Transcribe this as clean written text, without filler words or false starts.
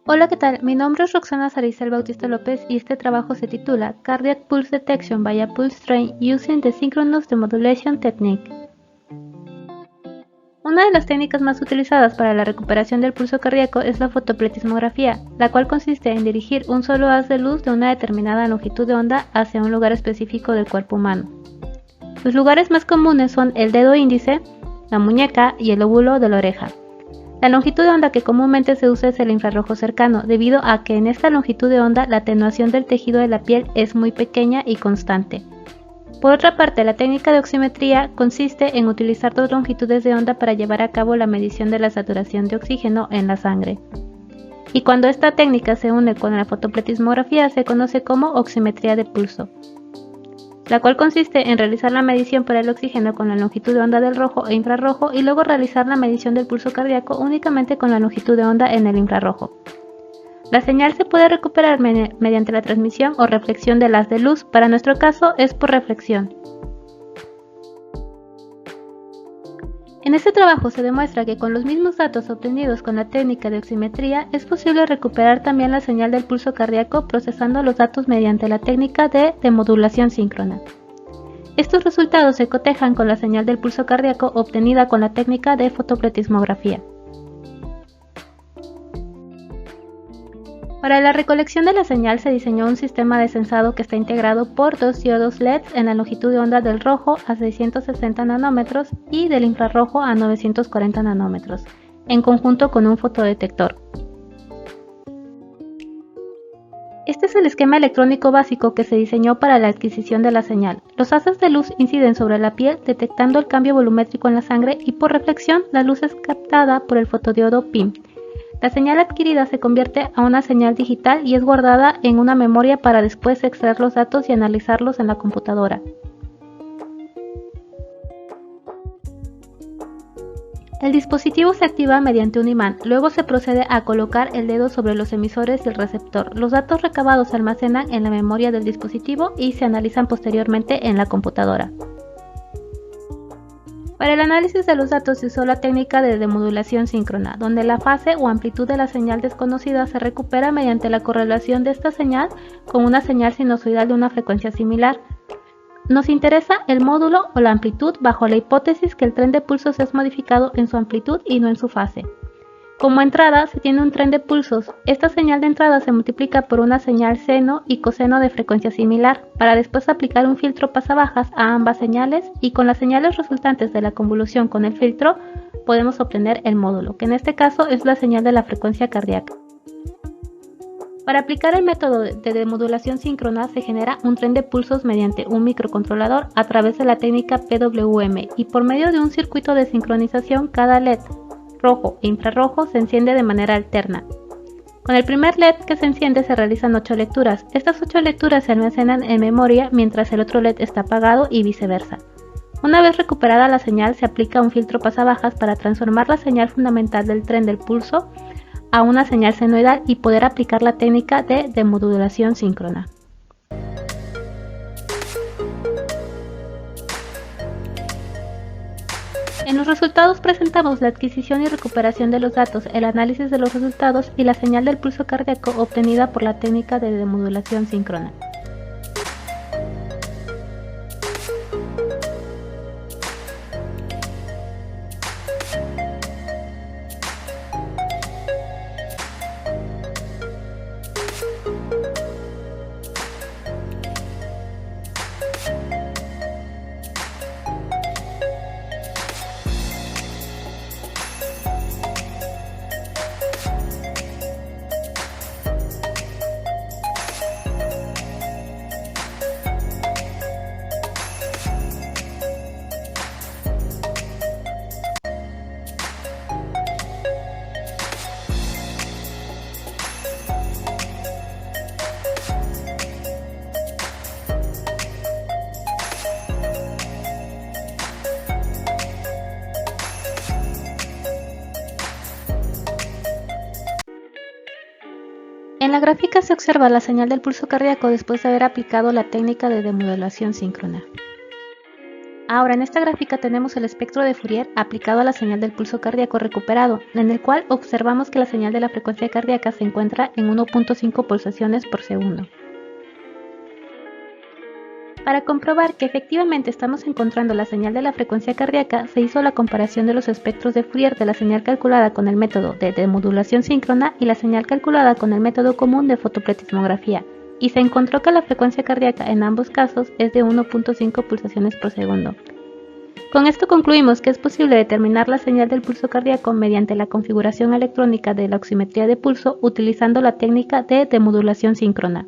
Hola, ¿qué tal? Mi nombre es Roxana Saricel Bautista López y este trabajo se titula Cardiac Pulse Detection via Pulse Train Using the Synchronous Demodulation Technique. Una de las técnicas más utilizadas para la recuperación del pulso cardíaco es la fotopletismografía, la cual consiste en dirigir un solo haz de luz de una determinada longitud de onda hacia un lugar específico del cuerpo humano. Los lugares más comunes son el dedo índice, la muñeca y el lóbulo de la oreja. La longitud de onda que comúnmente se usa es el infrarrojo cercano, debido a que en esta longitud de onda la atenuación del tejido de la piel es muy pequeña y constante. Por otra parte, la técnica de oximetría consiste en utilizar dos longitudes de onda para llevar a cabo la medición de la saturación de oxígeno en la sangre. Y cuando esta técnica se une con la fotopletismografía se conoce como oximetría de pulso, la cual consiste en realizar la medición para el oxígeno con la longitud de onda del rojo e infrarrojo y luego realizar la medición del pulso cardíaco únicamente con la longitud de onda en el infrarrojo. La señal se puede recuperar mediante la transmisión o reflexión del haz de luz. Para nuestro caso es por reflexión. En este trabajo se demuestra que con los mismos datos obtenidos con la técnica de oximetría es posible recuperar también la señal del pulso cardíaco procesando los datos mediante la técnica de demodulación síncrona. Estos resultados se cotejan con la señal del pulso cardíaco obtenida con la técnica de fotopletismografía. Para la recolección de la señal se diseñó un sistema de sensado que está integrado por dos diodos LEDs en la longitud de onda del rojo a 660 nanómetros y del infrarrojo a 940 nanómetros, en conjunto con un fotodetector. Este es el esquema electrónico básico que se diseñó para la adquisición de la señal. Los haces de luz inciden sobre la piel detectando el cambio volumétrico en la sangre y por reflexión la luz es captada por el fotodiodo PIM. La señal adquirida se convierte a una señal digital y es guardada en una memoria para después extraer los datos y analizarlos en la computadora. El dispositivo se activa mediante un imán, luego se procede a colocar el dedo sobre los emisores y el receptor. Los datos recabados se almacenan en la memoria del dispositivo y se analizan posteriormente en la computadora. Para el análisis de los datos se usó la técnica de demodulación síncrona, donde la fase o amplitud de la señal desconocida se recupera mediante la correlación de esta señal con una señal sinusoidal de una frecuencia similar. Nos interesa el módulo o la amplitud bajo la hipótesis que el tren de pulsos es modificado en su amplitud y no en su fase. Como entrada se tiene un tren de pulsos. Esta señal de entrada se multiplica por una señal seno y coseno de frecuencia similar, para después aplicar un filtro pasabajas a ambas señales y con las señales resultantes de la convolución con el filtro podemos obtener el módulo, que en este caso es la señal de la frecuencia cardíaca. Para aplicar el método de demodulación síncrona se genera un tren de pulsos mediante un microcontrolador a través de la técnica PWM y por medio de un circuito de sincronización cada LED rojo e infrarrojo se enciende de manera alterna. Con el primer LED que se enciende se realizan 8 lecturas. Estas 8 lecturas se almacenan en memoria mientras el otro LED está apagado y viceversa. Una vez recuperada la señal se aplica un filtro pasabajas para transformar la señal fundamental del tren del pulso a una señal senoidal y poder aplicar la técnica de demodulación síncrona. En los resultados presentamos la adquisición y recuperación de los datos, el análisis de los resultados y la señal del pulso cardíaco obtenida por la técnica de demodulación síncrona. En la gráfica se observa la señal del pulso cardíaco después de haber aplicado la técnica de demodulación síncrona. Ahora, en esta gráfica tenemos el espectro de Fourier aplicado a la señal del pulso cardíaco recuperado, en el cual observamos que la señal de la frecuencia cardíaca se encuentra en 1.5 pulsaciones por segundo. Para comprobar que efectivamente estamos encontrando la señal de la frecuencia cardíaca, se hizo la comparación de los espectros de Fourier de la señal calculada con el método de demodulación síncrona y la señal calculada con el método común de fotopletismografía, y se encontró que la frecuencia cardíaca en ambos casos es de 1.5 pulsaciones por segundo. Con esto concluimos que es posible determinar la señal del pulso cardíaco mediante la configuración electrónica de la oximetría de pulso utilizando la técnica de demodulación síncrona.